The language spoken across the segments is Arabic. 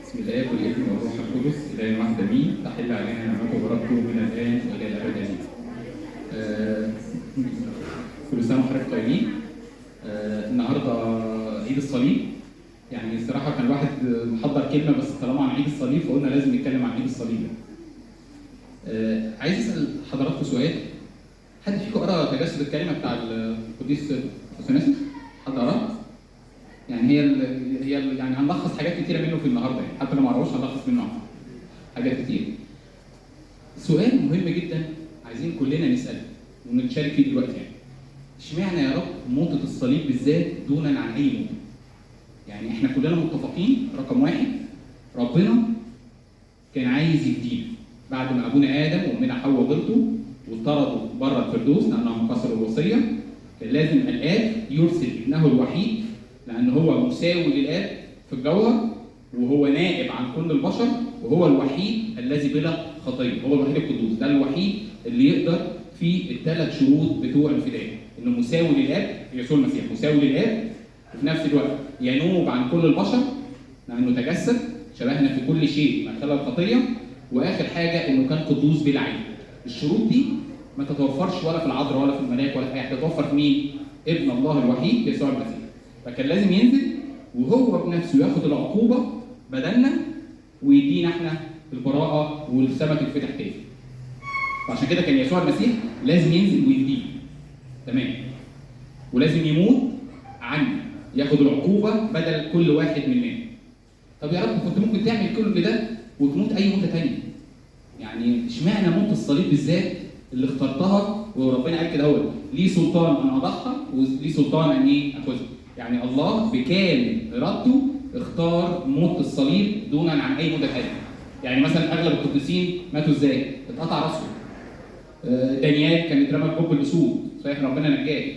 بسم الله والابن والروح القدس اله واحد امين. تحل علينا نعمته وبركته من الان والى الابد امين. كل سنه وحضرتك طيبين. النهارده عيد الصليب. يعني الصراحه كان الواحد محضر كلمه، بس طالما عن عيد الصليب فقلنا لازم نتكلم عن عيد الصليب. عايز اسال حضراتكم سؤال. حد فيكم قرا تجسد الكلمه بتاع القديس اثناسيوس؟ حد قراه؟ يعني هي يعني هنلخص حاجات كتيره منه في النهارده، يعني حتى لو ما قراوش هنلخص منه حاجات كتير. سؤال مهم جدا عايزين كلنا نساله ونتشارك فيه دلوقتي. يعني اشمعنى يا رب موتة الصليب بالذات دونا عن اي موتة؟ يعني احنا كلنا متفقين رقم واحد، ربنا كان عايز يهدينا بعد ما ابونا ادم وامنا حواء غلطوا واتطردوا بره الفردوس لانهم كسروا الوصيه. كان لازم الاب يرسل ابنه الوحيد، لأن هو مساوي للآب في الجوهر، وهو نائب عن كل البشر، وهو الوحيد الذي بلا خطية، هو الوحيد القدوس، ده الوحيد اللي يقدر في الثلاث شروط بتوع الفداء، إنه مساوي للآب، يسوع المسيح مساوي للآب، وفي نفس الوقت ينوب عن كل البشر لأنه تجسد شبهنا في كل شيء ما خلا الخطية، وآخر حاجة إنه كان قدوس بلا عيب. الشروط دي ما تتوفرش ولا في العذراء ولا في الملاك ولا في أي حاجة، تتوفر في مين؟ ابن الله الوحيد يسوع المسيح. فكان لازم ينزل وهو بنفسه ياخد العقوبه بدلنا ويدينا احنا البراءه والسماء تتفتح تاني. فعشان كده كان يسوع المسيح لازم ينزل ويدينا. تمام. ولازم يموت عنا، ياخد العقوبه بدل كل واحد مننا. طب يا رب كنت ممكن تعمل كل ده وتموت اي موته ثانيه. يعني اشمعنى موت الصليب بالذات اللي اخترتها وربنا قال كده هو ليه سلطان ان اضحى وليه سلطان ان ايه اخذها. يعني الله بكامل ارادته اختار موت الصليب دونا عن اي موته ثانيه. يعني مثلا اغلب القديسين ماتوا ازاي؟ اتقطع راسهم. دانيال كان اترمى في جب الاسود، صحيح ربنا نجاه.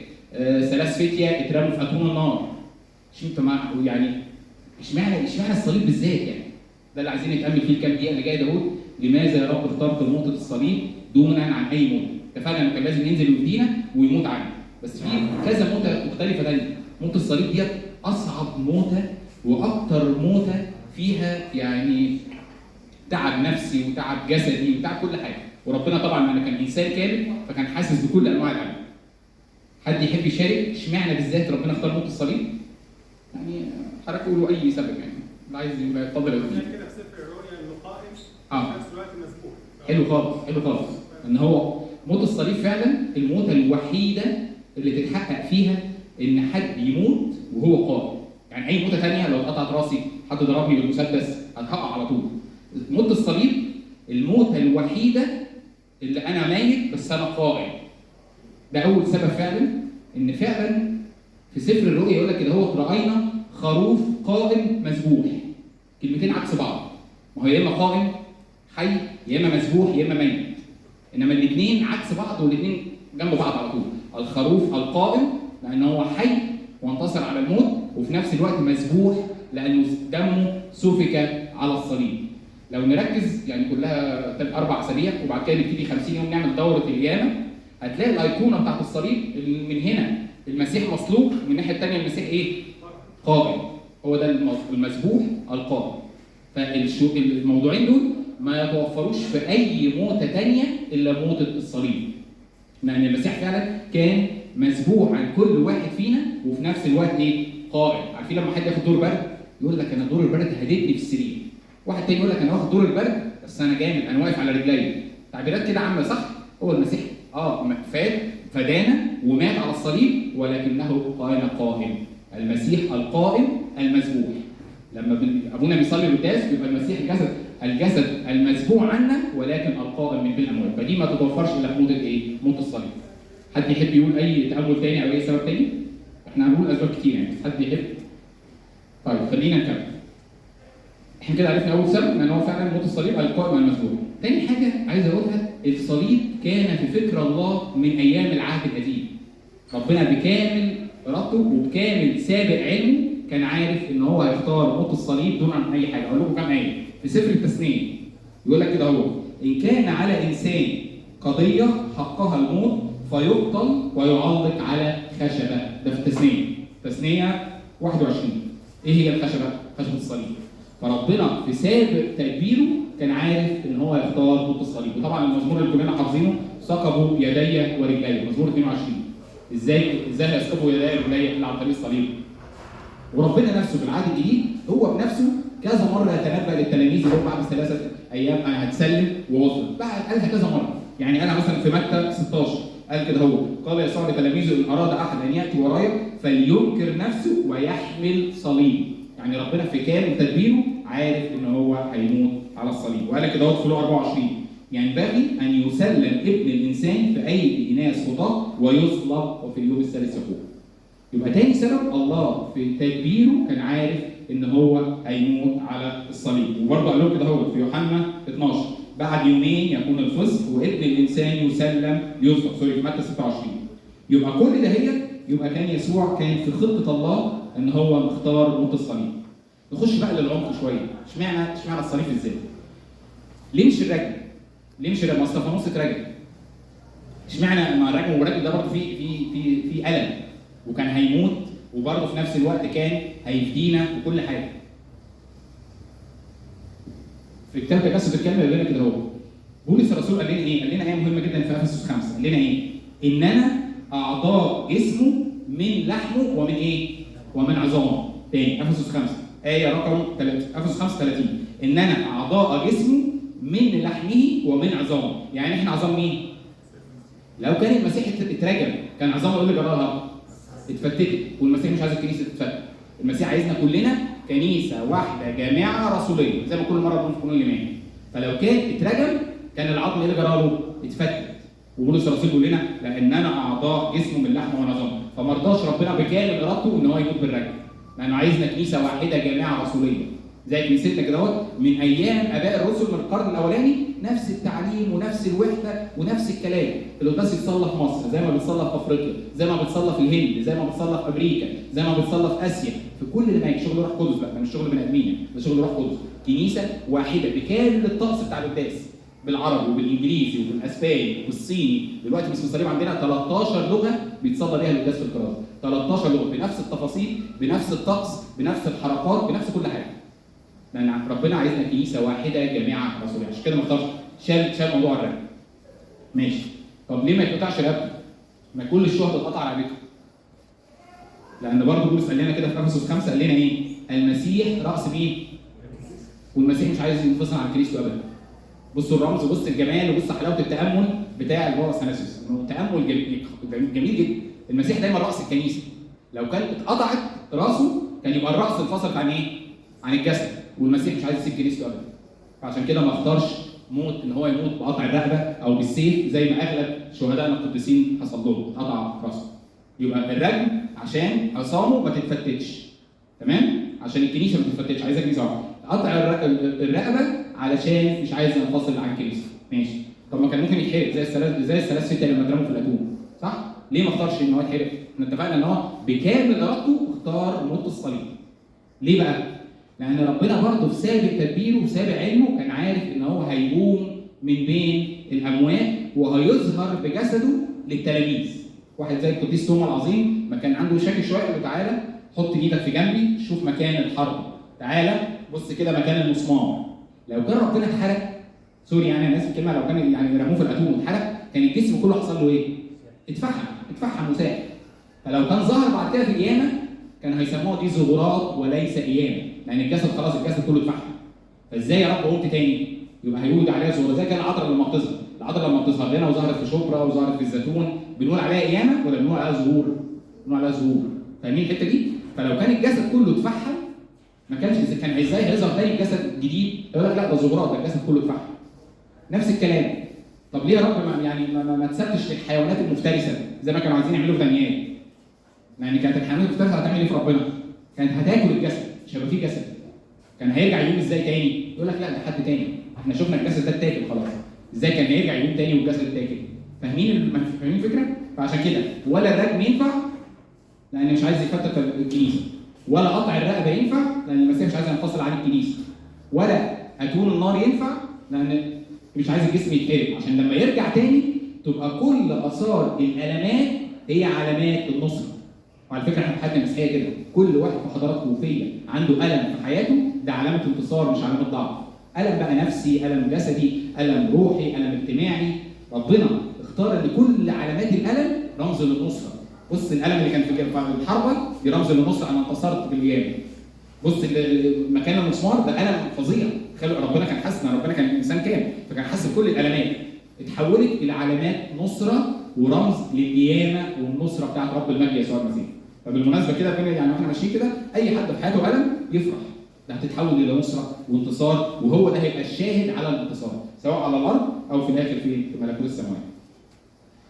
ثلاث فتية اترموا في اتون النار. يعني اشمعنى الصليب بالذات؟ يعني ده اللي عايزين نتامل فيه الكام دقيقه اللي جايه دهوت. لماذا يا رب اخترت موته الصليب دونا عن اي موته؟ اتفقنا انه كان لازم ينزل ويدينا ويموت عنه، بس في كذا موته مختلفه ثانيه. موت الصليب ديت اصعب موته واكتر موته فيها يعني تعب نفسي وتعب جسدي وتعب كل حاجه، وربنا طبعا انا كان انسان كامل فكان حاسس بكل انواع الالم. حد يحب يشارك اشمعنى بالذات ربنا اختار موت الصليب؟ يعني حضرتك قولوا اي سبب، يعني اللي عايز يبقى يتفضل يقول. كده في سفر الرؤيا انه قائم في نفس الوقت مسبوح. حلو خالص، حلو خالص. ان هو موت الصليب فعلا الموته الوحيده اللي تتحقق فيها ان حد يموت وهو قائم. يعني اي موته ثانيه لو قطعت راسي، حد ضربني بالمسدس، هتقع على طول. موت الصليب الموته الوحيده اللي انا ميت بس انا قائم. ده اول سبب فعلا، ان فعلا في سفر الرؤيا يقول لك كده هو راينا خروف قائم مذبوح. كلمتين عكس بعض. ما هو يا اما قائم حي يا اما مذبوح يا اما ميت. انما الاثنين عكس بعض والاثنين جنب بعض على طول. الخروف القائم لأنه هو حي وانتصر على الموت، وفي نفس الوقت مسبوح لأنه دمه سفك على الصليب. لو نركز يعني كلها 4 أسابيع وبعد كده نبتدي 50 يوم نعمل دورة القيامة، هتلاقي الأيقونة بتاعت الصليب من هنا المسيح مصلوب، من الناحية الثانية المسيح إيه؟ قائم. هو ده المسبوح القائم. فالموضوعين دول ما يتوفروش في أي موتة ثانية إلا موتة الصليب. لأن المسيح فعلا كان مسبوح عن كل واحد فينا وفي نفس الوقت ايه؟ قائم. عارفين لما حد ياخد دور برد يقول لك انا دور البرد هددني في السرير. واحد تاني يقول لك انا واخد دور البرد بس انا جامد، انا واقف على رجلي. تعبيرات كده عامه صح؟ هو المسيح فدانا ومات على الصليب ولكنه كان قائم. المسيح القائم المسبوح. لما ابونا بيصلي القداس بيبقى المسيح الجسد المسبوح عنا ولكن القائم من بين الاموات. فدي ما تتوفرش الا في موت ايه؟ موت الصليب. حد يحب يقول اي تأمل تاني او اي سبب تاني؟ احنا هنقول اسباب كتير يعني، بس حد يحب؟ طيب خلينا نكمل. احنا كده عرفنا اول سبب ان هو فعلا موت الصليب القائم المسبوح. تاني حاجه عايز اقولها، الصليب كان في فكر الله من ايام العهد القديم. ربنا بكامل ارادته وبكامل سابق علمه كان عارف ان هو هيختار موت الصليب دون عن اي حاجه. اقول لكم كام ايه؟ في سفر التثنيه يقول لك كده هو ان كان على انسان قضيه حقها الموت فيقتل ويعلق على خشبه. ده في التثنيه. تثنيه 21. ايه هي الخشبه؟ خشبه الصليب. فربنا في سابق تدبيره كان عارف ان هو يختار موت الصليب. وطبعا المزمور اللي كلنا حافظينه ثقبوا يدي ورجلي، مزمور 22. ازاي يثقبوا يدي ورجلي اللي على طريق الصليب؟ وربنا نفسه في العهد الجديد هو بنفسه كذا مره يتنبأ للتلاميذ اللي هو بعد 3 ايام انا هتسلم ووصل، بعد قالها كذا مره. يعني انا مثلا في متى 16 قال كده، هو قال يسوع لتلاميذه ان اراد احد ان ياتي ورايا فلينكر نفسه ويحمل صليب. يعني ربنا في كامل تدبيره عارف ان هو هيموت على الصليب. وقال كده في لوقا 24 ينبغي ان يسلم ابن الانسان في ايدي اناس خطاه ويصلب وفي اليوم الثالث يقوم. يبقى تاني سبب الله في تدبيره كان عارف ان هو هيموت على الصليب. وبرضه قال لهم كده هو في يوحنا 12 بعد يومين يكون الفصح وابن الانسان يسلم يصلب، في متى 26. يبقى كل ده يبقى كان يسوع كان في خطه الله ان هو مختار موت الصليب. نخش بقى للعمق شويه، اشمعنى الصليب ازاي؟ ليه مش الرجل؟ ليه مش الرجل؟ ما استفانوس اترجل. اشمعنى مع الرجل؟ والرجل ده برضه في الم وكان هيموت، وبرضه في نفس الوقت كان هيفدينا وكل حاجه. في كتاب تجسد الكلمه يقول لنا كده هو بولس الرسول قال لنا ايه؟ قال لنا ايه مهمه جدا في افسس 5، قال لنا ايه؟ اننا اعضاء جسمه من لحمه ومن ايه؟ ومن عظامه. تاني افسس 5 ايه رقم 3، افسس 5:30 اننا اعضاء جسمه من لحمه ومن عظامه. يعني احنا عظام مين؟ لو كان المسيح اترجم كان عظامه ايه اللي جراها؟ اتفتتت. والمسيح مش عايز الكنيسه تتفتت، المسيح عايزنا كلنا كنيسه واحده جامعه رسوليه زي ما كل مره بنقول في قانون الايمان. فلو كان اترجم كان العظم ايه اللي جراله؟ اتفتت. وبولس الرسول بيقول لنا لاننا اعضاء جسمه من لحمه ومن عظامه، فما رضاش ربنا بكامل ارادته ان هو يموت بالرجل، لانه عايزنا كنيسه واحده جامعه رسوليه زي كنيستنا كده من ايام اباء الرسل من القرن الاولاني، نفس التعليم ونفس الوحده ونفس الكلام. القداس يتصلى في مصر زي ما بيتصلى في افريقيا، زي ما بيتصلى في الهند، زي ما بيتصلى في امريكا، زي ما بيتصلى في اسيا، في كل اللي شغل روح قدس بقى، مش شغل بني ادمين، ده شغل روح قدس. كنيسه واحده بكامل الطقس بتاع القداس بالعربي وبالانجليزي وبالاسباني وبالصيني. دلوقتي باسم الصليب عندنا 13 لغه بيتصلى بيها القداس في الكرازه، 13 لغه بنفس التفاصيل، بنفس الطقس، بنفس الحركات، بنفس كل حاجه. لان ربنا عايزنا كنيسه واحده جامعه رسوليه، عشان كده ما اختارش شال موضوع الرقبه. ماشي، طب ليه ما يتقطعش رقبته؟ ما كل الشهداء اتقطع رقبته. لان برضه بولس قال لنا كده في افسس 5 قال لنا ايه؟ المسيح راس مين؟ والمسيح مش عايز ينفصل عن كنيسته ابدا. بصوا الرمز، بص الجمال، وبص حلاوه التامل بتاع البابا اثناسيوس، انه تامل جميل جدا. المسيح دايما راس الكنيسه. لو كان اتقطعت راسه كان يبقى الراس انفصلت عن ايه؟ عن الجسد، والمسيح مش عايز يسيب كنيسته ابدا. فعشان كده ما اختارش موت ان هو يموت بقطع الرقبه او بالسيف زي ما اغلب شهدائنا القديسين حصل لهم، اتقطع راسه. يبقى الرجم عشان عصامه ما تتفتتش، تمام؟ عشان الكنيسه ما تتفتتش، عايزه كنيسه واحده. قطع الرقبه علشان مش عايز ينفصل عن الكنيسه، ماشي. طب ما كان ممكن يتحرق زي الثلاث لما اترموا في الاتون، صح؟ ليه ما اختارش ان هو يتحرق؟ احنا اتفقنا ان هو بكامل ارادته اختار موت الصليب. ليه بقى؟ لأن ربنا برضه في سابق تدبيره وسابق علمه كان عارف إن هو هيقوم من بين الأموات وهيظهر بجسده للتلاميذ. واحد زي القديس توما العظيم ما كان عنده شك شوية، قال له تعالى حط إيدك في جنبي شوف مكان الحرب، تعالى بص كده مكان المسمار. لو كان ربنا اتحرق، سوري يعني أنا آسف الكلمة، لو كان يعني رموه في الأتون واتحرق كان الجسم كله حصل له إيه؟ اتفحم وساح. فلو كان ظهر بعد كده في القيامة كان هيسموها دي ظهورات وليس قيامة، لأن الجسد خلاص الجسد كله اتفحم. فازاي يا رب قلت تاني؟ يبقى هيقول عليها ظهور، زي كان العذراء لما بتظهر، العذراء لما بتظهر لنا وظهرت في شبرا وظهرت في الزيتون بنقول عليها قيامة ولا بنقول عليها ظهور؟ بنقول عليها ظهور، فاهمين الحتة دي؟ فلو كان الجسد كله اتفحم ما كانش كان ازاي هيظهر تاني جسد جديد؟ يقول لك لا ده ظهورات، ده الجسد كله اتفحم. نفس الكلام. طب ليه يا رب ما تسبتش للحيوانات المفترسة زي ما كانوا عايزين يعملوا في دانيال؟ لأن كانت الحيوانات المفترسة هتعمل ايه في ربنا؟ كانت هتاكل الجسد، مش هيبقى فيه جسد. كان هيرجع يقوم ازاي تاني؟ يقول لك لا ده حد تاني، احنا شفنا الجسد ده اتاكل خلاص. ازاي كان هيرجع يقوم تاني والجسد اتاكل؟ فاهمين الفكره؟ فعشان كده ولا الرجم ينفع لان مش عايز يفتت الكنيسه، ولا قطع الرقبه ينفع لان المسيح مش عايز ينفصل عن الكنيسه، ولا اتون النار ينفع لان مش عايز الجسم يتحرق، عشان لما يرجع تاني تبقى كل اثار الالمات هي علامات النصره. وعلى فكره احنا في حياتنا المسيحيه كده، كل واحد في حضارات وفيه عنده الم في حياته ده علامه انتصار مش علامه ضعف. الم بقى نفسي، الم جسدي، الم روحي، الم اجتماعي. ربنا اختار ان كل علامات الالم رمز للنصره. بص الالم اللي كان في الحربه دي رمز للنصره، انا انتصرت بالقيامه. بص مكان المسمار ده الم فظيع، ربنا كان حاسس ان ربنا كان انسان كامل، فكان حاسس بكل الالمات اتحولت الى علامات نصره ورمز للقيامه والنصره بتاعت رب المجد يسوع المسيح. فبالمناسبه كده يعني واحنا ماشيين كده اي حد في حياته الم يفرح، ده هتتحول الى نصره وانتصار، وهو ده هيبقى الشاهد على الانتصار سواء على الارض او في الاخر في ملكوت السماوات.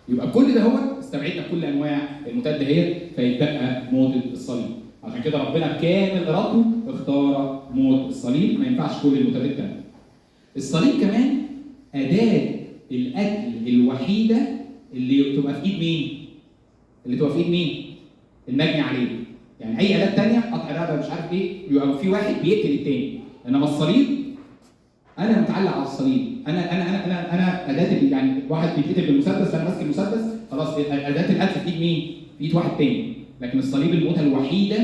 يبقى كل ده هو استبعدنا كل انواع الموتات دهيت، فيتبقى موت الصليب. عشان كده ربنا بكامل ارادته اختار موت الصليب، ما ينفعش كل الموتات الثانيه. الصليب كمان اداه القتل الوحيده اللي تبقى في ايد مين؟ اللي تبقى في ايد مين؟ المجني عليه. يعني اي اداه ثانيه قطع رقبه مش عارف ايه يبقى في واحد بيقتل الثاني، انما الصليب انا متعلق على الصليب، انا اداه يعني واحد بيتقتل بالمسدس فانا ماسك المسدس خلاص اداه القتل في ايد مين؟ في ايد واحد ثاني. لكن الصليب الموتة الوحيده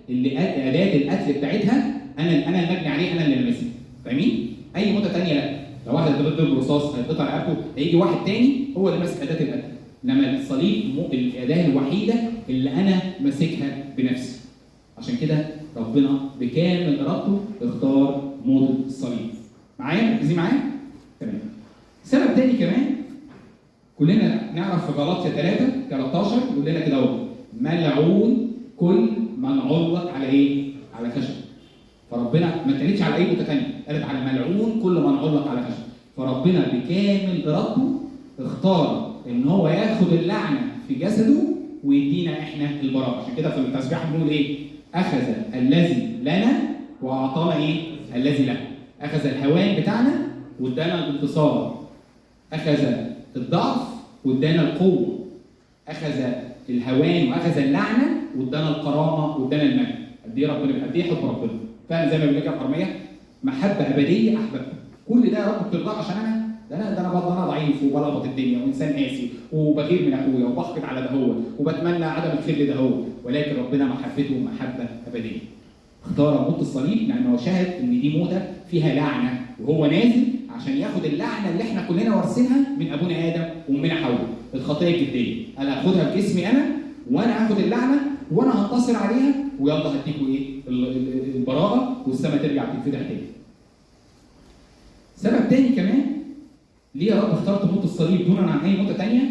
اللي اداه القتل بتاعتها انا المجني عليه، انا اللي لمسها. فاهمين؟ اي موتة ثانيه لا، لو واحد اتضرب برصاص هيتقطع رقبته هيجي واحد ثاني هو اللي ماسك اداه القتل. انما الصليب الاداه الوحيده اللي انا ماسكها بنفسي. عشان كده ربنا بكامل ارادته اختار موت الصليب. معايا؟ مركزين معايا؟ تمام. سبب تاني كمان كلنا نعرف في غلاطيا 13 يقول لنا كده اهو: ملعون كل من علق على ايه؟ على خشب. فربنا ما كانتش على اي موتة ثانيه، قالت على ملعون كل من علق على خشب. فربنا بكامل ارادته اختار ان هو ياخد اللعنه في جسده ويدينا احنا البراءه. عشان كده في التسبيح بنقول ايه؟ اخذ الذي لنا واعطانا ايه؟ الذي له. اخذ الهوان بتاعنا وادانا الانتصار. اخذ الضعف وادانا القوه. اخذ الهوان واخذ اللعنه وادانا الكرامه وادانا المجد. قد ايه ربنا، قد ايه حب ربنا. فعلا زي ما بيقول لك في ارميه: محبه ابديه احببته. كل ده يا رب بترضاه عشان انا برضه ضعيف وبلخبط الدنيا وانسان قاسي وبغير من اخويا وبحقد على ده هو وبتمنى عدم الخير ده هو، ولكن ربنا محبته محبه ابديه. اختار موت الصليب لانه هو شاهد ان دي موته فيها لعنه، وهو نازل عشان ياخد اللعنه اللي احنا كلنا وارثينها من ابونا ادم وامنا حواء، الخطيه الجديه. انا هاخدها في جسمي انا، وانا هاخد اللعنه وانا هنتصر عليها، ويلا هديكوا ايه؟ البراءه والسماء ترجع تنفتح تاني. سبب تاني كمان ليه يا رب اخترت موت الصليب دونا عن اي موته ثانيه؟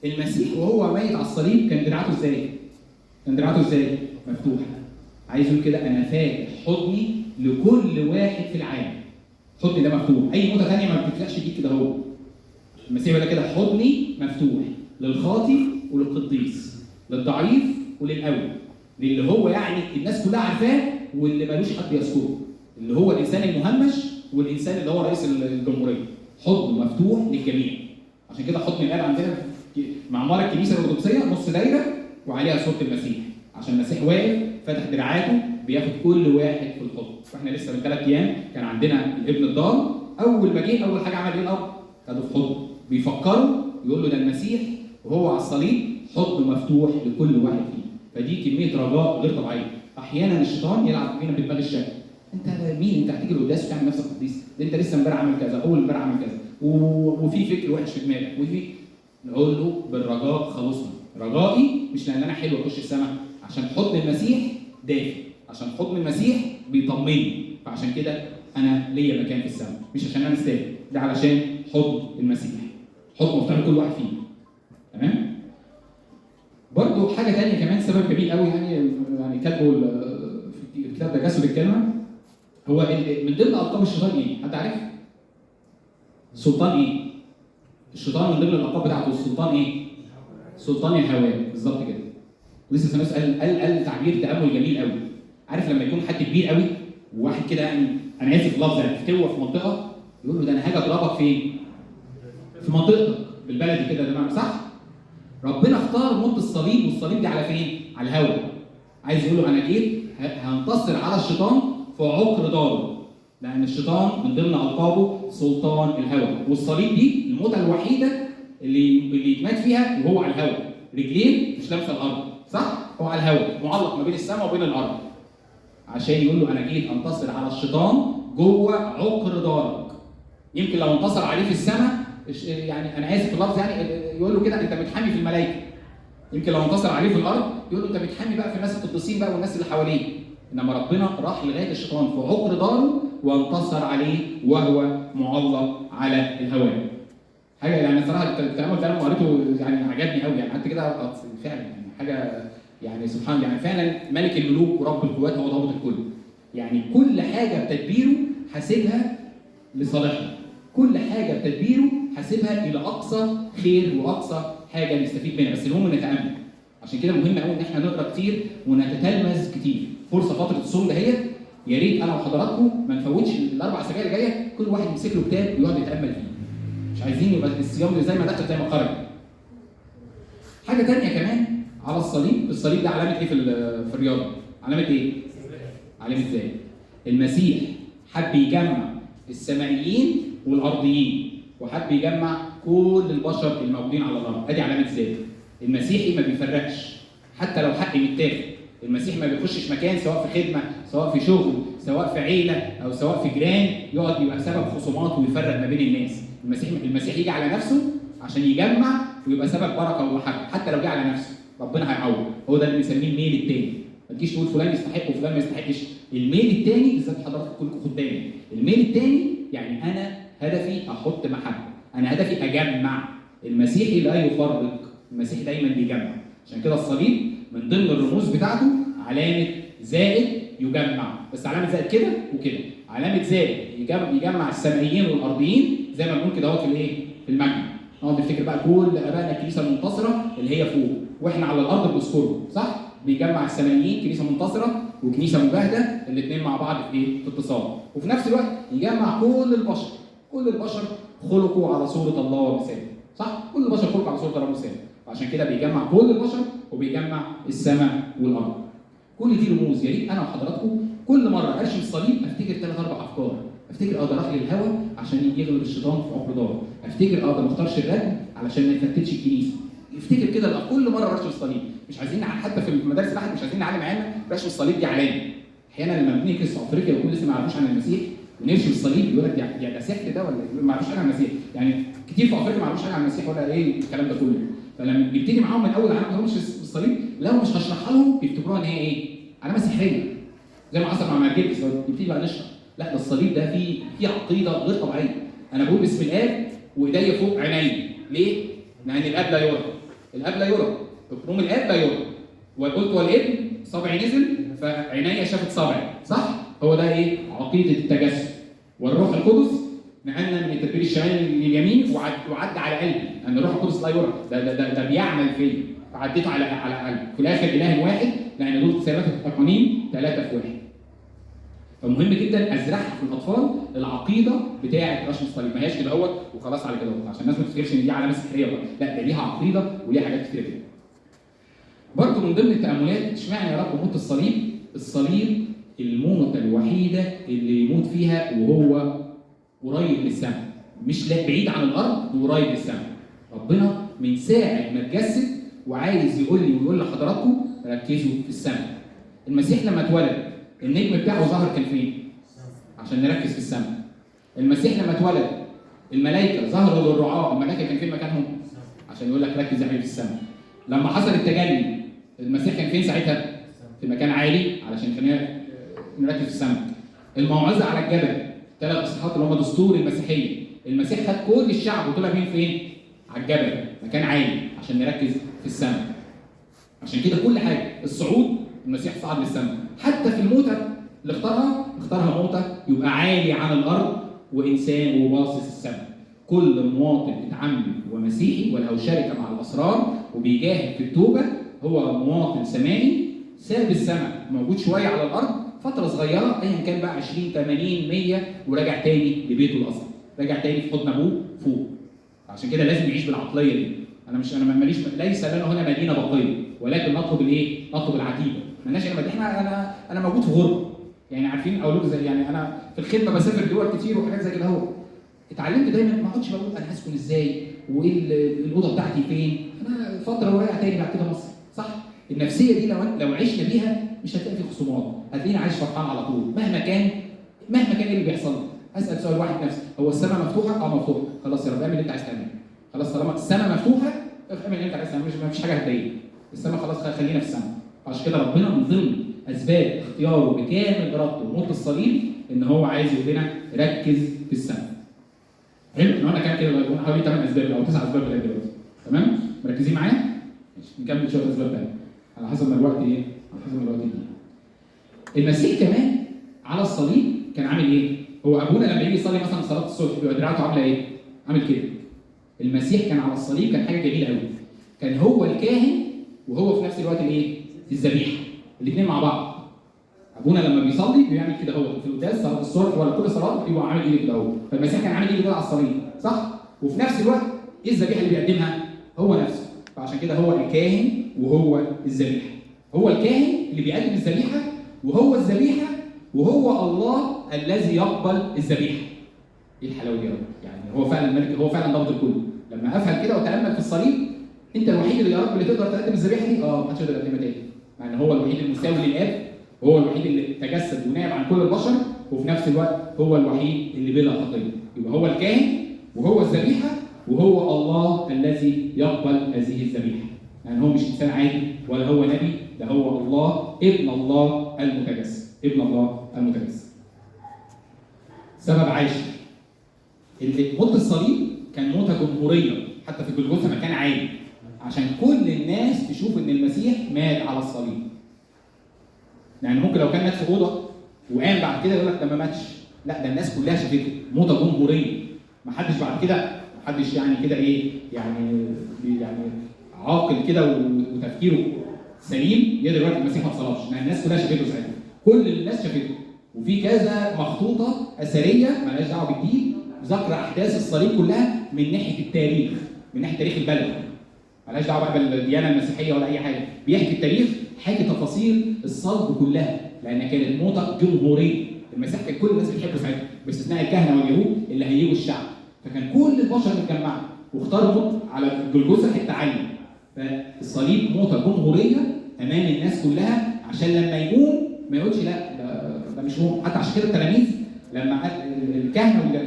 المسيح وهو ميت على الصليب كان دراعاته ازاي؟ كان دراعاته ازاي؟ مفتوحه. عايز يقول كده: انا فاتح حضني لكل واحد في العالم. حضني ده مفتوح، اي موته ثانيه ما بتفتحش بيك كده اهو. المسيح بيقول كده: حضني مفتوح للخاطي وللقديس، للضعيف وللقوي، للي هو يعني الناس كلها عارفاه واللي ملوش حد يذكره، اللي هو الانسان المهمش والانسان اللي هو رئيس الجمهوريه. حضن مفتوح للجميع. عشان كده حضن الاب عندنا معمار الكنيسه الارثوذكسيه نص دايره وعليها صوره المسيح، عشان المسيح واقف فاتح دراعاته بياخد كل واحد في الحضن. فاحنا لسه من 3 ايام كان عندنا الابن الضال، اول ما جه اول حاجه عمل ايه الاب؟ خده في حضن، بيفكره يقول له ده المسيح وهو على الصليب حضن مفتوح لكل واحد فيه. فدي كميه رجاء غير طبيعيه. احيانا الشيطان يلعب بينا بدماغ الشك: انت مين؟ انت هتيجي القداس وتعمل نفسك قديس؟ ده انت لسه امبارح عامل كذا، اول امبارح عامل كذا، وفي فكر وحش في دماغك، وفي نقول له بالرجاء خلصنا. رجائي مش لان انا حلو اخش السماء، عشان حضن المسيح دافي، عشان حضن المسيح بيطمني، فعشان كده انا ليا مكان في السماء، مش عشان انا استاهل، ده علشان حضن المسيح. حضن مفتوح لكل واحد فينا. تمام؟ برضه حاجه ثانيه كمان سبب جميل قوي يعني كاتبه في الكتاب ده جسد الكلمه، هو من ضمن القاب الشيطان ايه؟ حد عارف؟ سلطان ايه؟ الشيطان من ضمن الالقاب بتاعته السلطان ايه؟ سلطان الهوان، بالظبط كده. لسه سنوس قال تعبير تامل جميل قوي. عارف لما يكون حد كبير قوي وواحد كده يعني انا اسف لفظ يعني فتوه في منطقه، يقول له ده انا هاجي اضربك فين؟ في منطقتك بالبلدي كده، ده معنى صح؟ ربنا اختار موت الصليب، والصليب دي على فين؟ على الهوى. عايز يقول له انا جيت هنتصر على الشيطان في عقر داره، لان الشيطان من ضمن القابه سلطان الهوى، والصليب دي الموتة الوحيده اللي يتمات فيها وهو على الهوى، رجليه مش لامسه الارض، صح؟ هو على الهواء، معلق ما بين السماء وبين الارض. عشان يقول له انا جيت انتصر على الشيطان جوه عقر دارك. يمكن لو انتصر عليه في السماء يعني انا اسف في اللفظ يعني يقول له كده انت متحمي في الملائكه. يمكن لو انتصر عليه في الارض يقول له انت متحمي بقى في الناس القديسين بقى والناس اللي حواليه. انما ربنا راح لغايه الشيطان في عقر داره وانتصر عليه وهو معلق على الهواء. حاجه يعني صراحه التامل ده انا قريته يعني عجبني قوي، يعني قعدت كده فعلا يعني حاجه يعني سبحان الله، يعني فعلا ملك الملوك ورب القوات هو ضابط الكل. يعني كل حاجه بتدبيره حاسبها لصالحنا، كل حاجه بتدبيره حاسبها الى اقصى خير واقصى حاجه نستفيد منها، بس المهم نتامل. عشان كده مهم قوي ان احنا نقرا كتير ونتتلمذ كتير. فرصه فتره الصوم دهيت يا ريت انا وحضراتكم ما نفوتش الاربع اسابيع اللي جايه كل واحد يمسك له كتاب ويقعد يتامل فيه. مش عايزين يبقى الصيام زي ما دخل زي ما خرج. حاجه ثانيه كمان على الصليب، الصليب ده علامه ايه في الرياضه؟ علامه ايه؟ علامه ازاي؟ المسيح حب يجمع السمائيين والارضيين وحب يجمع كل البشر الموجودين على الارض، ادي علامه ازاي؟ المسيحي ما بيفرقش حتى لو حق متاخد. المسيح ما بيخشش مكان سواء في خدمه، سواء في شغل، سواء في عيله، او سواء في جيران يقعد يبقى سبب خصومات ويفرق ما بين الناس. المسيح يجي على نفسه عشان يجمع ويبقى سبب بركه ومحبه، حتى لو جه على نفسه ربنا هيعوض. هو ده اللي بنسميه الميل التاني. ما تجيش تقول فلان يستحق وفلان ما يستحقش. الميل التاني بالذات حضراتكم كلكم خدامي. الميل التاني يعني انا هدفي احط محبه، انا هدفي اجمع. المسيحي لا يفرق، المسيحي دايما بيجمع. عشان كده الصليب من ضمن الرموز بتاعته علامه زائد يجمع، بس علامه زائد كده وكده. علامه زائد يجمع السمائيين والارضيين زي ما بنقول كده اهو في الايه؟ في المجمع. نقعد نفتكر بقى كل ابائنا الكنيسه المنتصره اللي هي فوق واحنا على الارض بنذكره، صح؟ بيجمع السمائيين كنيسه منتصره وكنيسه مجاهده الاثنين مع بعض في ايه؟ في اتصال. وفي نفس الوقت يجمع كل البشر. كل البشر خلقوا على صوره الله ومثاله، صح؟ كل البشر خلقوا على صوره الله ومثاله. وعشان كده بيجمع كل البشر وبيجمع السماء والارض. كل دي رموز. يا ريت انا وحضراتكم كل مره ارشم الصليب افتكر 3 4 افكار. افتكر ده راح للهوى عشان يغلب الشيطان في عقر داره. افتكر ده ما اختارش الرجل علشان ما يفتتش الكنيسه. افتكر كده كل مره رشم الصليب. مش عايزين حتى في المدارس الاحد مش عايزين نعلم عيالنا رشم الصليب دي علامه. احيانا لما بنيجي في افريقيا ويكون لسه ما يعرفوش عن المسيح ونرشم الصليب يقول لك يعني ده سحر ده ولا ما يعرفوش حاجه عن المسيح. يعني كتير في افريقيا ما يعرفوش حاجه عن المسيح ولا ايه الكلام ده كله. فلما بنبتدي معاهم من اول علامه رمش الصليب لو مش هشرحها لهم بيفتكروها ان هي ايه؟ علامه سحريه. زي ما حصل مع مرجلس نبتدي بقى نشرح. لا ده الصليب ده فيه عقيده غير طبيعيه. انا بقول باسم الاب وايديا فوق عيني. ليه؟ لان الاب لا يرى. الاب لا يرى. بكروم الاب لا يرى. وقلت والابن صبعي نزل فعينيا شافت صبعي، صح؟ هو ده ايه؟ عقيده التجسد. والروح القدس نقلنا من التدبير الشمالي لليمين وعدى على قلبي، لان الروح القدس لا يرى. ده بيعمل فيا. فعديته على قلبي. في الاخر اله واحد لان دول 3 اقانيم 3 في 1. فمهم جدا ازرعها في الاطفال العقيده بتاعه رشم الصليب، ما هياش كده اهوت وخلاص على كده اهوت عشان الناس ما تفتكرش ان دي علامه سحريه بقى، لا ده ليها عقيده وليها حاجات كتير جدا. برضه من ضمن التاملات اشمعنى يا رب موت الصليب؟ الصليب الموتة الوحيده اللي يموت فيها وهو قريب للسماء، مش بعيد عن الارض وقريب للسماء. ربنا من ساعه ما اتجسد وعايز يقول لي ويقول لحضراتكم ركزوا في السماء. المسيح لما اتولد النجم بتاعه ظهر كان فين؟ عشان نركز في السماء. المسيح لما اتولد الملائكه ظهروا للرعاة، الملائكه كان فين مكانهم؟ عشان يقول لك ركز يا حبيبي في السماء. لما حصل التجلي المسيح كان فين ساعتها؟ في مكان عالي علشان خلينا نركز في السماء. الموعظه على الجبل 3 اصحاحات اللي هم دستور المسيحيه. المسيح خد كل الشعب وطلع بين فين؟ على الجبل مكان عالي عشان نركز في السماء. عشان كده كل حاجه الصعود المسيح صعد للسماء. حتى في الموتة اللي اختارها موتة يبقى عالي عن الارض وانسان وباصص السماء. كل مواطن اتعمد ومسيحي وله شركه مع الاسرار وبيجاهد في التوبه هو مواطن سمائي ساب السماء موجود شويه على الارض فتره صغيره ايا كان بقى 20 80 100 ورجع تاني لبيته الاصلي، رجع تاني في حضن ابوه فوق. عشان كده لازم يعيش بالعقليه دي. انا ماليش ليس لنا هنا مدينه بقيه ولكن نطلب الايه؟ نطلب العتيبه. مالناش انا موجود في غربه. يعني عارفين اقول لكم زي يعني انا في الخدمه بسافر دول كتير وحاجات زي كده اهو. اتعلمت دايما ما اقعدش بقول انا هسكن ازاي وايه الاوضه بتاعتي فين. انا فتره وراجع تاني بعد كده مصر، صح؟ النفسيه دي لو عشنا بيها مش هتلاقي في خصومات، هتلاقيني عايش فرحان على طول مهما كان ايه اللي بيحصل لي. اسال سؤال واحد نفسي، هو السماء مفتوحه؟ اه مفتوحه. خلاص يا رب اعمل اللي انت عايز تعمله. خلاص طالما السماء مفتوحه اعمل اللي انت عايز تعمله، مفيش حاجه هتضايقك. السماء خلاص خلينا في السماء. عشان كده ربنا من ضمن اسباب اختياره بكامل ارادته موت الصليب ان هو عايز يقول لنا ركز في السماء. حلو؟ احنا قلنا كام كده؟ حوالي 8 اسباب او 9 اسباب لغايه دلوقتي. تمام؟ مركزين معايا؟ ماشي نكمل شويه اسباب تانيه على حسب ما الوقت ايه؟ على حسب ما الوقت ايه. المسيح كمان على الصليب كان عامل ايه؟ هو ابونا لما يجي يصلي مثلا صلاه الصبح بيبقى دراعته عامله ايه؟ عامل كده. المسيح كان على الصليب كان حاجه جميله قوي. كان هو الكاهن وهو في نفس الوقت الايه؟ الذبيحه. الاثنين مع بعض. ابونا لما بيصلي بيعمل كده هو في القداس صلاه الصبح ولا كل صلاه بيبقى عامل ايده كده هو. فالمسيح كان عامل ايده كده على الصليب، صح؟ وفي نفس الوقت ايه الذبيحه اللي بيقدمها؟ هو نفسه. فعشان كده هو الكاهن وهو الذبيحه. هو الكاهن اللي بيقدم الذبيحه وهو الذبيحه وهو الله الذي يقبل الذبيحه. ايه الحلاوه دي يا رب؟ يعني هو فعلا الملك، هو فعلا ضابط الكل. لما افهم كده واتامل في الصليب، انت الوحيد اللي يا رب اللي تقدر تقدم الذبيحه دي، ما حدش يقدر يقدمها تاني. يعني هو الوحيد المساوي للاب، وهو الوحيد اللي تجسد ونائب عن كل البشر، وفي نفس الوقت هو الوحيد اللي بلا خطيه. يبقى هو الكاهن وهو الذبيحه وهو الله الذي يقبل هذه الذبيحه. يعني هو مش انسان عادي ولا هو نبي، ده هو الله، ابن الله المتجسد، ابن الله المتجسد. سبب عاشر، موت الصليب كان موتة جمهورية، حتى في الجلجثة مكان عالي، عشان كل الناس تشوف ان المسيح مات على الصليب. يعني ممكن لو كان مات في اوضه وقام بعد كده يقول لك ده ما ماتش، لا ده الناس كلها شافته، موتة جمهورية. ما حدش بعد كده، ما حدش يعني كده ايه يعني عاقل كده وتفكيره سليم يقدر يقول لك المسيح ما اتصلبش، لان الناس كلها شافته ساعتها. كل الناس شافته، وفي كذا مخطوطه اثريه مالهاش دعوه بالدين ذكر احداث الصليب كلها من ناحيه التاريخ، من ناحيه تاريخ البلد. مالهاش دعوه بقى بالديانه المسيحيه ولا اي حاجه، بيحكي التاريخ، حكي تفاصيل الصلب كلها، لان كانت موتة جمهوريه. المسيح كان كل الناس بتحبه ساعتها باستثناء الكهنه واليهود اللي هيجوا الشعب، فكان كل البشر متجمعه واختاروا موت على الجلجثه حته عاليه. فالصليب موتة جمهوريه امام الناس كلها، عشان لما يقوم ما يقولش لا ده مش هو. حتى عشان كده التلاميذ لما الكهنه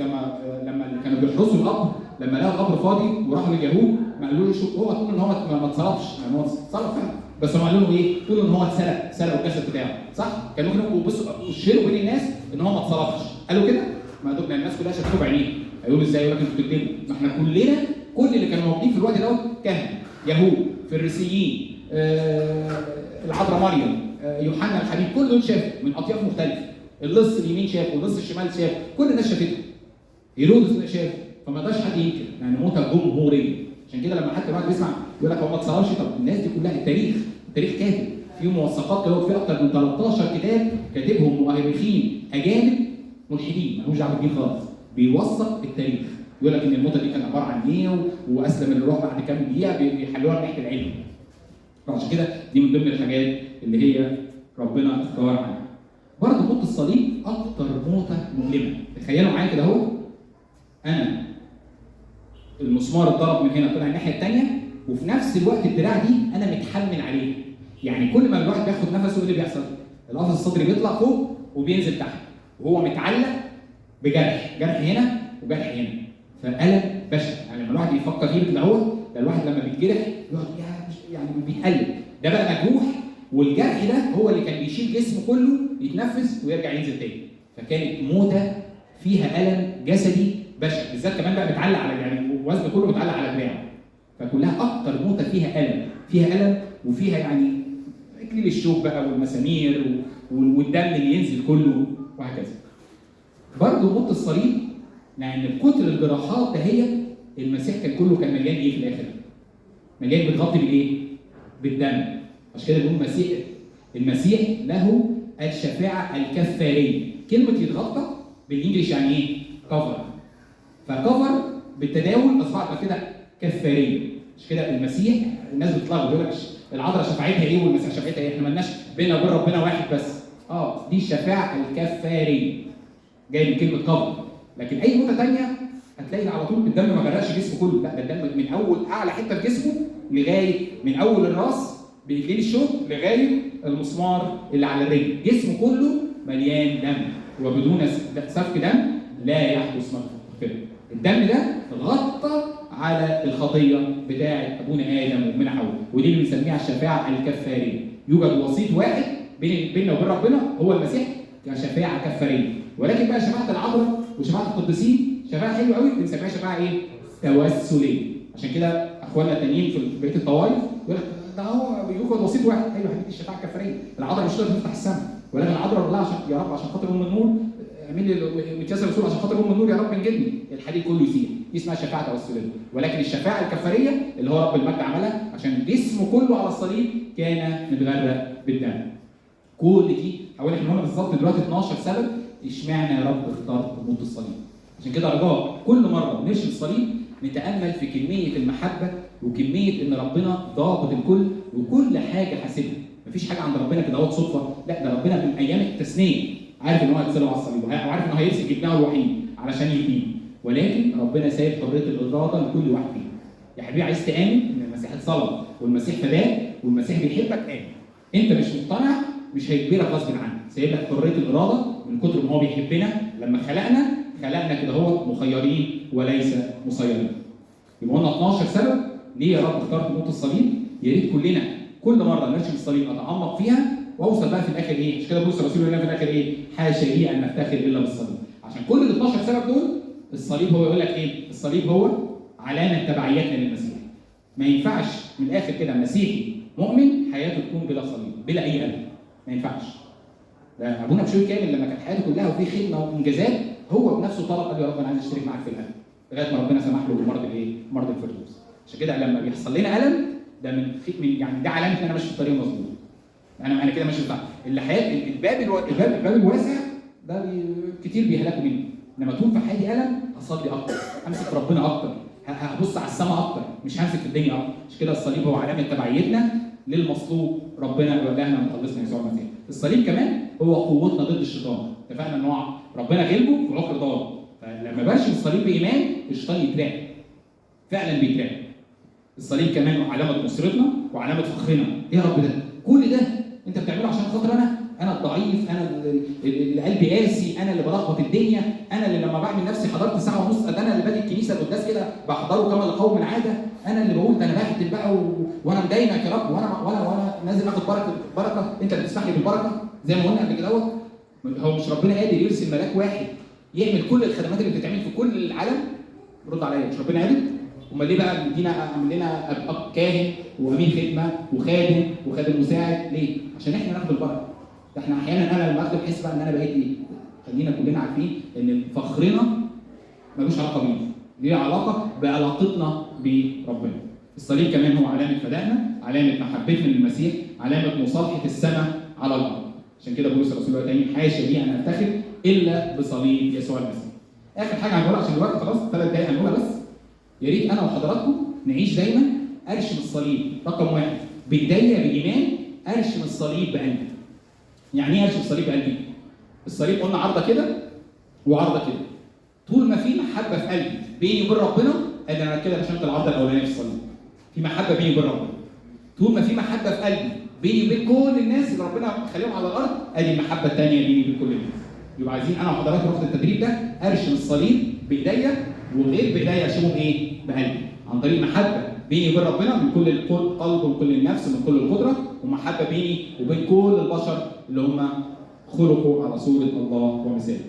لما كانوا بيحرسوا القبر، لما لقوا القبر فاضي وراحوا لليهود ما قالوش هو تقول ان هو ما اتصلبش، يعني هو اتصلب فعلا، بس هم قالوا له ايه؟ قولوا ان هو اتسرق، سرقوا الجسد بتاعه، صح؟ كانوا ممكن يبصوا يشيروا بين الناس ان هو ما اتصلبش، قالوا كده؟ ما دول الناس كلها شافته بعينيها، هيقولوا ازاي؟ يقول لك انتوا بتكذبوا، ما احنا كلنا كل اللي كانوا موجودين في الوقت دوت كهنه، يهود، فريسيين، العذراء مريم، يوحنا الحبيب، كل دول شافوا من اطياف مختلفه، اللص اليمين شاف واللص الشمال شاف، كل الناس شافته. هيرودس شاف، فما قدرش حد ينكر، يعني موتة جمهوريه. عشان كده لما حتى الواحد بيسمع يقول لك هو ما اتصلبش، طب الناس دي كلها التاريخ كاتب، في موثقات كده، في اكثر من 13 كتاب كاتبهم مؤرخين اجانب ملحدين مالهمش دعوه بالدين خالص، بيوثق التاريخ، يقول لك ان الموتة دي كانت عباره عن ايه واسلم الروح بعد كام دقيقه، بيحلوها من ناحيه العلم. فعشان كده دي من ضمن الحاجات اللي هي ربنا اختار عنها. برضه موت الصليب اكتر موتة مؤلمه. تخيلوا معايا كده اهو، انا المسمار اتضرب من هنا طلع الناحيه الثانيه، وفي نفس الوقت الدراع دي انا متحمل عليه. يعني كل ما الواحد بياخد نفسه ايه اللي بيحصل؟ القفص الصدري بيطلع فوق وبينزل تحت، وهو متعلق بجرح، جرح هنا وجرح هنا، فالم بشع. يعني لما الواحد يفكر فيه كده اهو، ده الواحد لما بيتجرح يقعد يعني بيتقلب، ده بقى مجروح، والجرح ده هو اللي كان بيشيل جسمه كله يتنفس ويرجع ينزل تاني. فكانت موتة فيها الم جسدي بشع، بالذات كمان بقى متعلق على، يعني وزنه كله متعلق على دراعه. فكلها اكتر موتة فيها الم، وفيها يعني اكليل الشوك بقى والمسامير والدم اللي ينزل كله وهكذا. برضه موت الصليب، لان بكتر الجراحات ده هي المسيح كان كله كان مليان ايه في الاخر؟ مليان بتغطي بالايه؟ بالدم. عشان كده بيقول المسيح له الشفاعه الكفاريه. كلمه يتغطى بالانجلش يعني ايه؟ كفر. فكفر بالتداول اصبحت كده كفاريه. مش كده المسيح الناس بتطلع بتقول لك العذراء شفاعتها ايه والمسيح شفاعتها ايه؟ احنا مالناش بيننا وبين ربنا واحد بس. دي الشفاعه الكفاريه. جاي من كلمه كفر. لكن اي موتة ثانيه هتلاقي على طول الدم ما غرقش جسمه كله، لا ده الدم من اول اعلى حته في جسمه لغايه من اول الراس باكليل الشوك لغايه المسمار اللي على الرجل، جسمه كله مليان دم، وبدون سفك دم لا يحدث مغفره. الدم ده غطى على الخطيه بتاعه ابونا ادم وامنا حواء، ودي اللي بنسميها الشفاعه الكفاريه. يوجد وسيط واحد بيننا وبين ربنا هو المسيح كشفاعه كفاريه، ولكن بقى شفاعه العذراء وشفاعه القديسين شفاعه حلوه قوي بنسميها شفاعه ايه؟ توسليه. عشان كده اخواننا التانيين في بقيه الطوائف يقول لك ده هو يوجد وسيط واحد. ايوه حبيبي الشفاعه الكفاريه، العذراء مش تقدر تفتح السماء، ولكن العذراء الله عشان يا رب عشان خاطر ام النور اعمل لي متيسر الرسول عشان خاطر ام النور يا رب انجدني، الحديد كله يسيح. دي اسمها شفاعه توسليه. ولكن الشفاعه الكفاريه اللي هو رب المجد عملها عشان جسمه كله على الصليب كان متغرق بالدم. كل دي حوالي احنا قلنا بالظبط دلوقتي 12 سبب اشمعنى يا رب اخترت موت الصليب. عشان كده رجاء كل مره نرشم الصليب نتامل في كميه المحبه وكميه ان ربنا ضابط الكل وكل حاجه حاسبها. مفيش حاجه عند ربنا كده صدفه، لا ده ربنا من ايام التثنيه عارف ان هو هيتصلب على الصليب وعارف ان هو هيرسل ابنه الوحيد علشان يدينه، ولكن ربنا سايب حريه الاراده لكل واحد فينا. يا حبيبي عايز تامن ان المسيح اتصلب والمسيح فداك والمسيح بيحبك امن. انت مش مقتنع مش هيجبرك غصب عنك، سايب لك حريه الاراده من كتر ما هو بيحبنا. لما خلقنا كده هو مخيرين وليس مسيرين. يبقى قلنا 12 سبب ليه يا رب اخترت موت الصليب. يا ريت كلنا كل مره نرشم الصليب اتعمق فيها واوصل بقى في الاخر ايه؟ مش كده بولس الرسول يقول لنا في الاخر ايه؟ حاشا لي ان نفتخر الا بالصليب. عشان كل ال 12 سبب دول الصليب هو يقول لك ايه؟ الصليب هو علامه تبعيتنا للمسيح. ما ينفعش من الاخر كده مسيحي مؤمن حياته تكون بلا صليب بلا اي قلب. ما ينفعش. ده ابونا بشوي كامل لما كانت حياته كلها وفي خدمه وانجازات هو بنفسه طلب قال يا رب انا عايز اشترك معاك في الالم لغايه ما ربنا سمح له بمرض الايه؟ مرض الفردوس. عشان كده لما بيحصل لنا الم ده من يعني ده علامه ان انا ماشي في الطريق المظبوط. انا كده ماشي صح. اللي حياه الباب الواسع ده كتير بيهلكوا منه. انما طول في حياتي الم هصلي اكتر، همسك في ربنا اكتر، هبص على السماء اكتر، مش همسك في الدنيا اكتر. عشان كده الصليب هو علامه تبعيتنا للمصلوب ربنا ولهنا مخلصنا يسوع المسيح. الصليب كمان هو قوتنا ضد الشيطان. اتفقنا ان هو ربنا غلبه في عقر دار. فلما برشم الصليب بايمان الشيطان يترعب. فعلا بيترعب. الصليب كمان علامه نصرتنا وعلامه فخرنا. ايه يا رب ده؟ كل ده انت بتعمله عشان خاطر انا الضعيف، انا اللي قلبي قاسي، انا اللي بلخبط الدنيا، انا اللي لما بعمل نفسي حضرت ساعه ونص، ده انا اللي بادئ الكنيسه القداس كده بحضره كما لقوم العاده، انا اللي بقول ده انا بهدل بقى وانا مضايقك يا رب وانا نازل اخد بركه انت اللي بتسمح لي بالبركه زي ما قلنا قبل كده. هو مش ربنا قادر يرسل ملاك واحد يعمل كل الخدمات اللي بتتعمل في كل العالم؟ رد عليا، مش ربنا قادر؟ امال ليه بقى مدينا عامل لنا اب كاهن وامين خدمه وخادم مساعد؟ ليه؟ عشان احنا ناخد البركه. احنا احيانا انا لما اخد بحس بقى ان انا بقيت ايه؟ خلينا كلنا عارفين ان فخرنا ملوش علاقه بينا، ليه علاقه بعلاقتنا بربنا. الصليب كمان هو علامه فدائنا، علامه محبتنا للمسيح، علامه مصالحه السماء على الارض. عشان كده بولس الرسول قال تاني حاشا لي ان افتخر الا بصليب يسوع المسيح. اخر حاجه هنقولها عشان الوقت خلاص 3 دقايق هنقولها بس. يا ريت انا وحضراتكم نعيش دايما ارشم الصليب رقم 1 بايديا بايمان، ارشم الصليب بقلبي. يعني ايه ارشم الصليب بقلبي؟ الصليب قلنا عارضه كده وعارضه كده. طول ما في محبه في قلبي بيني وبين ربنا ادي انا كده رشمت العارضه الاولانيه في الصليب. في محبه بيني وبين ربنا. طول ما في محبه في قلبي بيني وبين كل الناس اللي ربنا مخليهم على الارض ادي المحبه الثانيه بيني وبين كل الناس. يبقى عايزين انا وحضراتكم ناخد التدريب ده، ارشم الصليب بايديا وغير بايديا ارشمه بايه؟ بقلبي. عن طريق محبه بيني وبين ربنا من كل القلب وكل النفس ومن كل القدره، ومحبه بيني وبين كل البشر اللي هم خلقوا على صوره الله ومثاله.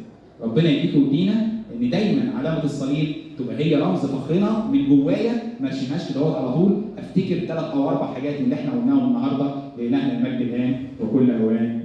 ربنا يديكم ويدينا ان دايما علامه الصليب تبقى هي رمز فخرنا من جوايا، ما ارشمهاش كده على طول، افتكر 3 أو 4 حاجات من اللي احنا قلناهم النهارده. لإلهنا المجد الان وكل اوان